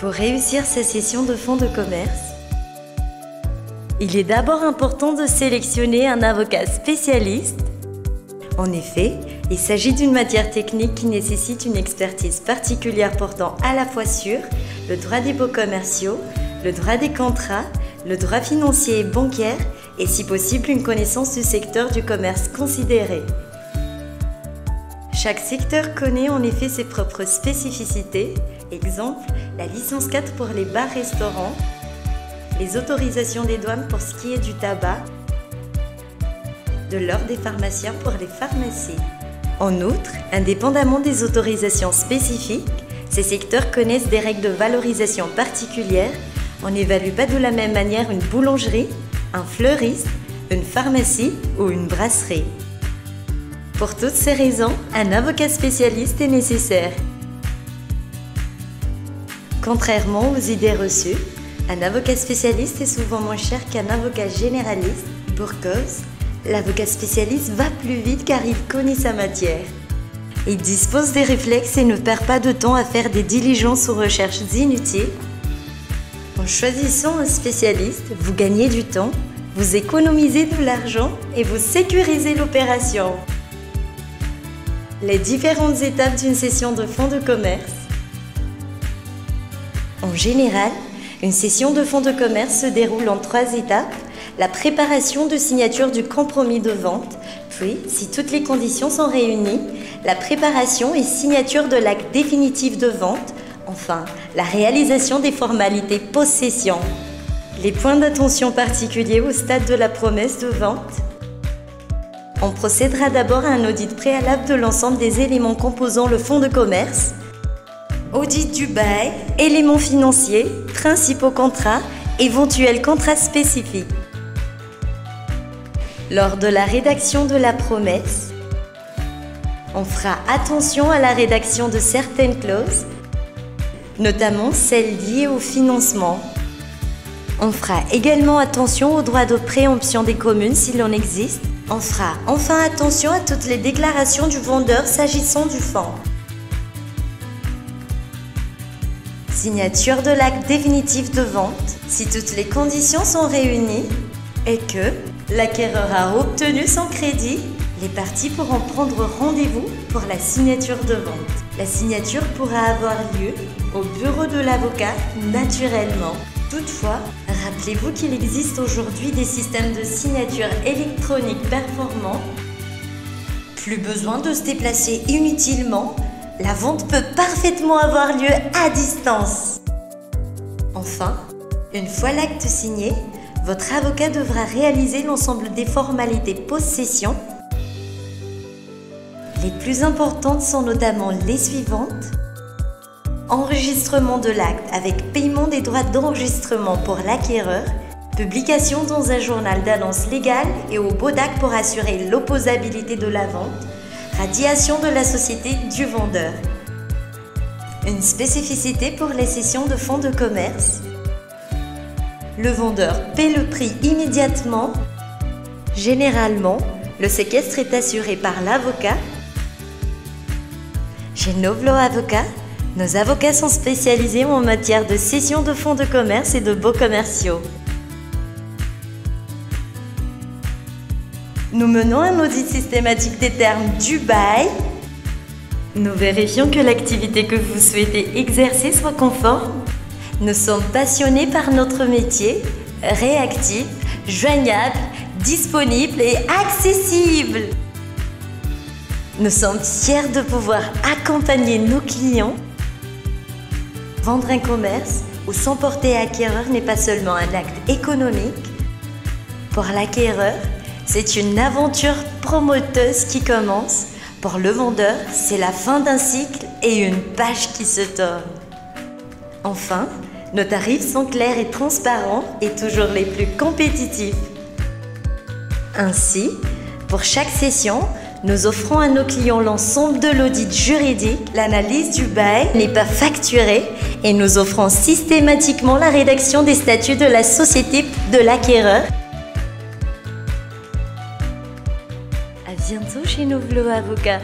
Pour réussir sa session de fonds de commerce, il est d'abord important de sélectionner un avocat spécialiste. En effet, il s'agit d'une matière technique qui nécessite une expertise particulière portant à la fois sur le droit des baux commerciaux, le droit des contrats, le droit financier et bancaire et si possible une connaissance du secteur du commerce considéré. Chaque secteur connaît en effet ses propres spécificités. Exemple, la licence 4 pour les bars-restaurants, les autorisations des douanes pour ce qui est du tabac, de l'ordre des pharmaciens pour les pharmacies. En outre, indépendamment des autorisations spécifiques, ces secteurs connaissent des règles de valorisation particulières. On n'évalue pas de la même manière une boulangerie, un fleuriste, une pharmacie ou une brasserie. Pour toutes ces raisons, un avocat spécialiste est nécessaire. Contrairement aux idées reçues, un avocat spécialiste est souvent moins cher qu'un avocat généraliste. Pour cause, l'avocat spécialiste va plus vite car il connaît sa matière. Il dispose des réflexes et ne perd pas de temps à faire des diligences ou recherches inutiles. En choisissant un spécialiste, vous gagnez du temps, vous économisez de l'argent et vous sécurisez l'opération. Les différentes étapes d'une session de fonds de commerce. En général, une session de fonds de commerce se déroule en 3 étapes. La préparation de signature du compromis de vente, puis, si toutes les conditions sont réunies, la préparation et signature de l'acte définitif de vente, enfin, la réalisation des formalités possession. Les points d'attention particuliers au stade de la promesse de vente. On procédera d'abord à un audit préalable de l'ensemble des éléments composant le fonds de commerce. Audit du bail, éléments financiers, principaux contrats, éventuels contrats spécifiques. Lors de la rédaction de la promesse, on fera attention à la rédaction de certaines clauses, notamment celles liées au financement. On fera également attention au droit de préemption des communes s'il en existe. On fera enfin attention à toutes les déclarations du vendeur s'agissant du fonds. Signature de l'acte définitif de vente, si toutes les conditions sont réunies et que l'acquéreur a obtenu son crédit, les parties pourront prendre rendez-vous pour la signature de vente. La signature pourra avoir lieu au bureau de l'avocat naturellement. Toutefois, rappelez-vous qu'il existe aujourd'hui des systèmes de signature électronique performants. Plus besoin de se déplacer inutilement, la vente peut parfaitement avoir lieu à distance. Enfin, une fois l'acte signé, votre avocat devra réaliser l'ensemble des formalités possession. Les plus importantes sont notamment les suivantes. Enregistrement de l'acte avec paiement des droits d'enregistrement pour l'acquéreur, publication dans un journal d'annonce légale et au BODAC pour assurer l'opposabilité de la vente, radiation de la société du vendeur. Une spécificité pour les sessions de fonds de commerce. Le vendeur paie le prix immédiatement. Généralement, le séquestre est assuré par l'avocat. Chez Novlo Avocats, nos avocats sont spécialisés en matière de cession de fonds de commerce et de baux commerciaux. Nous menons un audit systématique des termes du bail. Nous vérifions que l'activité que vous souhaitez exercer soit conforme. Nous sommes passionnés par notre métier, réactifs, joignables, disponibles et accessibles. Nous sommes fiers de pouvoir accompagner nos clients. Vendre un commerce ou s'emporter acquéreur n'est pas seulement un acte économique. Pour l'acquéreur, c'est une aventure promoteuse qui commence. Pour le vendeur, c'est la fin d'un cycle et une page qui se tourne. Enfin, nos tarifs sont clairs et transparents et toujours les plus compétitifs. Ainsi, pour chaque session, nous offrons à nos clients l'ensemble de l'audit juridique, l'analyse du bail n'est pas facturée et nous offrons systématiquement la rédaction des statuts de la société de l'acquéreur. À bientôt chez Novlo Avocats.